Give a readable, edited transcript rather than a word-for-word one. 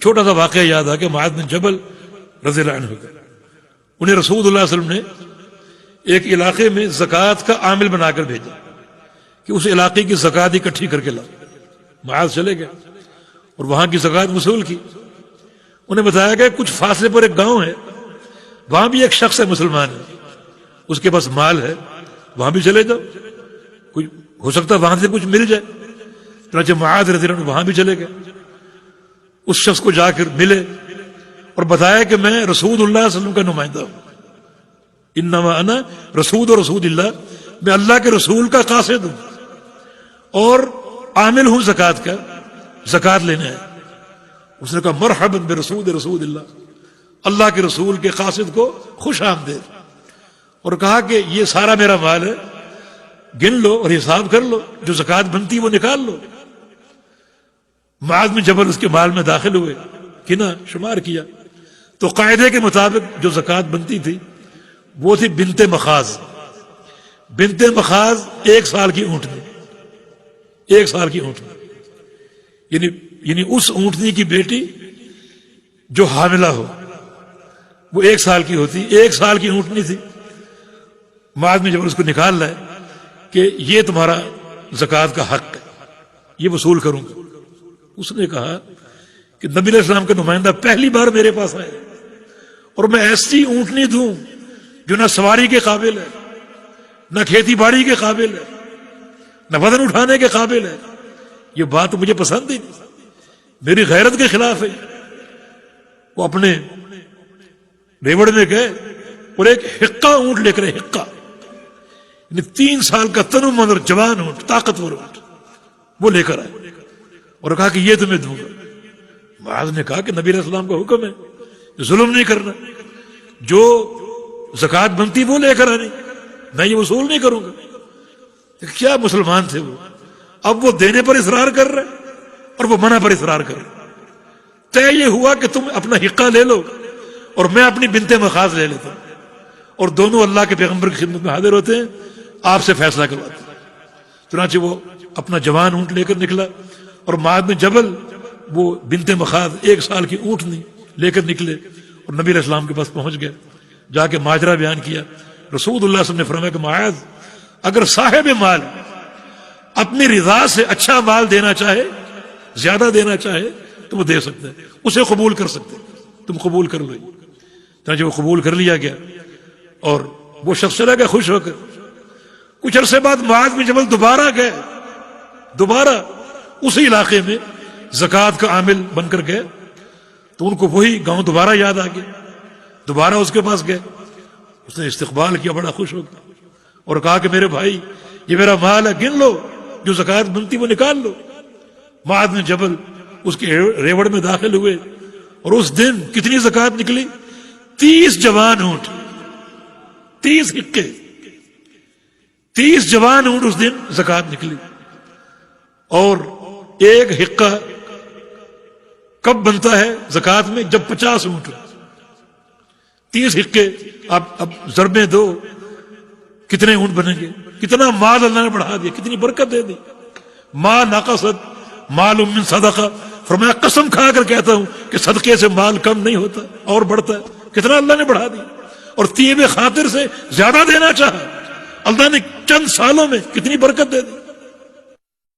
چھوٹا سا واقعہ یاد آ گیا معاذ بن جبل رضی اللہ عنہ کا. انہیں رسول اللہ صلی اللہ علیہ وسلم نے ایک علاقے میں زکوٰۃ کا عامل بنا کر بھیجا کہ اس علاقے کی زکوٰۃ اکٹھی کر کے لاؤ. معاذ چلے گئے اور وہاں کی زکوٰۃ وصول کی. انہیں بتایا کہ کچھ فاصلے پر ایک گاؤں ہے، وہاں بھی ایک شخص ہے مسلمان ہے، اس کے پاس مال ہے، وہاں بھی چلے جاؤ، کوئی ہو سکتا ہے وہاں سے کچھ مل جائے. چنانچہ معاذ رضی اللہ عنہ وہاں بھی چلے گئے. اس شخص کو جا کر ملے اور بتایا کہ میں رسول اللہ صلی اللہ علیہ وسلم کا نمائندہ ہوں. انما انا رسول اللہ، میں اللہ کے رسول کا قاصد ہوں اور عامل ہوں زکوٰۃ کا، زکوٰۃ لینا ہے. اس نے کہا مرحبا برسول اللہ، اللہ کے رسول کے قاصد کو خوش آمدید. اور کہا کہ یہ سارا میرا مال ہے، گن لو اور حساب کر لو، جو زکوٰۃ بنتی وہ نکال لو. معاذ بن جبل اس کے مال میں داخل ہوئے، گنا شمار کیا تو قاعدے کے مطابق جو زکوٰۃ بنتی تھی وہ تھی بنت مخاض. بنت مخاض 1 سال کی اونٹنی، 1 سال کی اونٹنی، یعنی اس اونٹنی کی بیٹی جو حاملہ ہو وہ 1 سال کی ہوتی. 1 سال کی اونٹنی تھی. معاذ بن جبل اس کو نکال لائے کہ یہ تمہارا زکوٰۃ کا حق ہے، یہ وصول کروں گا. اس نے کہا کہ نبی علیہ السلام کا نمائندہ پہلی بار میرے پاس آئے اور میں ایسی اونٹنی دوں جو نہ سواری کے قابل ہے، نہ کھیتی باڑی کے قابل ہے، نہ وزن اٹھانے کے قابل ہے. یہ بات مجھے پسند ہی نہیں، میری غیرت کے خلاف ہے. وہ اپنے ریوڑ میں گئے اور ایک حقہ اونٹ لے کر، حقہ یعنی 3 سال کا تنو مندر جوان اونٹ، طاقتور اونٹ، وہ لے کر آئے اور کہا کہ یہ تمہیں دوں گا. معاذ نے کہا کہ نبی علیہ السلام کا حکم ہے ظلم نہیں کرنا، جو زکوٰۃ بنتی وہ لے کر آنی، میں یہ وصول نہیں کروں گا. کیا مسلمان تھے وہ! اب وہ دینے پر اصرار کر رہے اور وہ منع پر اصرار کر رہے. طے یہ ہوا کہ تم اپنا حقہ لے لو اور میں اپنی بنت مخاض لے لیتا ہوں، اور دونوں اللہ کے پیغمبر کی خدمت میں حاضر ہوتے ہیں، آپ سے فیصلہ کرواتے ہیں. چنانچہ وہ اپنا جوان اونٹ لے کر نکلا اور معاذ بن جبل وہ بنت مخاض 1 سال کی اونٹنی لے کر نکلے اور نبی علیہ السلام کے پاس پہنچ گئے. جا کے ماجرا بیان کیا. رسول اللہ صلی اللہ علیہ وسلم نے فرمایا کہ معاذ، اگر صاحب مال اپنی رضا سے اچھا مال دینا چاہے، زیادہ دینا چاہے تو وہ دے سکتے ہیں، اسے قبول کر سکتے ہیں، تم قبول کر لو. چنانچہ وہ قبول کر لیا گیا اور وہ شخص چلا گیا خوش ہو کر. کچھ عرصے بعد معاذ بن جبل دوبارہ گئے، دوبارہ اسی علاقے میں زکوٰۃ کا عامل بن کر گئے تو ان کو وہی گاؤں دوبارہ یاد آ گیا. دوبارہ اس کے پاس گئے، اس نے استقبال کیا بڑا خوش ہو گیا اور کہا کہ میرے بھائی یہ میرا مال ہے، گن لو، جو زکوٰۃ بنتی وہ نکال لو. معاذ بن جبل اس کے ریوڑ میں داخل ہوئے اور اس دن کتنی زکوٰۃ نکلی؟ 30 جوان اونٹ، 30 حقے، 30 جوان اونٹ اس دن زکوٰۃ نکلی. اور ایک حقہ کب بنتا ہے زکوٰۃ میں؟ جب 50 اونٹ. 30 حقے، اب ضربیں دو کتنے اونٹ بنیں گے؟ کتنا مال اللہ نے بڑھا دیا، کتنی برکت دے دی. ما نقصت مال من صدقہ، فرمایا قسم کھا کر کہتا ہوں کہ صدقے سے مال کم نہیں ہوتا اور بڑھتا ہے. کتنا اللہ نے بڑھا دیا. اور طیب خاطر سے زیادہ دینا چاہا، اللہ نے چند سالوں میں کتنی برکت دے دی.